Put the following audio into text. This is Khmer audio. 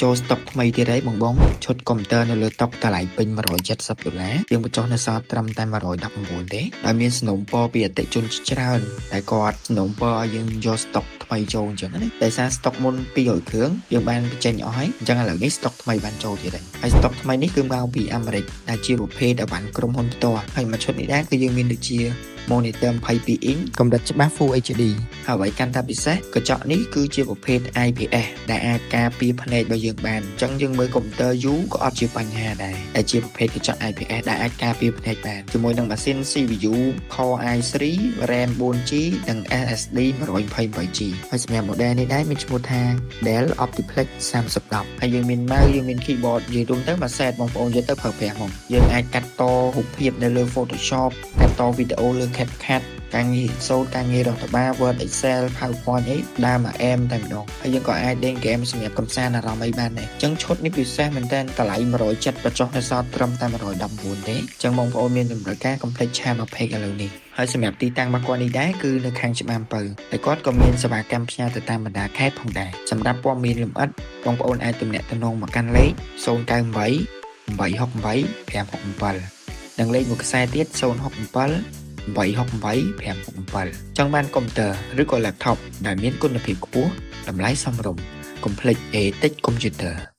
ចូលស្តុកថ្មីទៀតហើយបងឈុតកុំព្យូទ័រនៅលើតុតម្លៃពេញ$170យើងបញ្ចុះនៅសល់ត្រឹមតែ119ទេដោយមានសំណូមពរពីអតិថិជនច្រើនតែគាត់សំណូមពរឲ្យយើងយកស្តុកថ្មីចូលអញ្ចឹងណាតែសារស្តុកមុន200គ្រឿងយើងបានបញ្ចេញអស់ហើយអញ្ចឹងឥឡូវនេះស្តុកថ្មីបានចូលទៀតហើយស្តុកថ្មីនេះគឺមកពីអាមេរិកដែលជាប្រភេទអវ៉ាន់ក្រុមហ៊ុនផ្ទាល់ហើយមួយឈុតនេះដែរគឺយើងមានដូចជា monitor 22 inch កម្រិតច្បាស់ Full HD ហើយអ្វីកាន់តែពិសេសកញ្ចក់នេះគឺជាប្រភេទ IPS ដែលអាចការពារភ្នែករបស់យើងបានអញ្ចឹងយើងមើលកុំព្យូទ័រយូរក៏អត់ជាបញ្ហាដែរដែលជាប្រភេទកញ្ចក់ IPS ដែលអាចការពារភ្នែកបានជាមួយនឹងម៉ាស៊ីន CPU Core i3 RAM 4G និង SSD 128GB ហើយសម្រាប់ model នេះដែរមានឈ្មោះថា Dell Optiplex 3010ហើយយើងមាន mouse យើងមាន keyboard និយាយរួមទៅមួយ set បងប្អូនយកទៅប្រើប្រាស់មកយើងអាចកាត់តរូបភាពនៅលើ Photoshop កាត់តវីដេអូលើ CapCut ការងារសូត្រការងាររដ្ឋបាល Word Excel PowerPoint អីដើរមកអែមតែម្ដងហើយយើងក៏អាចលេងហ្គេមសម្រាប់កម្សាន្តអារម្មណ៍អីបានដែរអញ្ចឹងឈុតនេះពិសេសមែនតើតម្លៃ170បញ្ចុះនៅសល់ត្រឹមតែ119ទេអញ្ចឹងបងប្អូនមានតម្រូវការកុំភ្លេចឆាតមកពេកឥឡូវនេះហើយសម្រាប់ទីតាំងរបស់គាត់នេះដែរគឺនៅខាងច្បារអំពៅហើយគាត់ក៏មានសេវាកម្មផ្ញើទៅតាមបណ្ដាខេត្តផងដែរសម្រាប់ព័ត៌មានលម្អិតបងប្អូនអាចទំនាក់ទំនងមកកាន់លេខ098 868 567និងលេខមួយខ្សែទៀត067 868 567ចង់បានកុំព្យូទ័រឬក៏ laptop ដែលមានគុណភាពខ្ពស់តម្លៃសមរម្យកុំភ្លេច Ethic Computer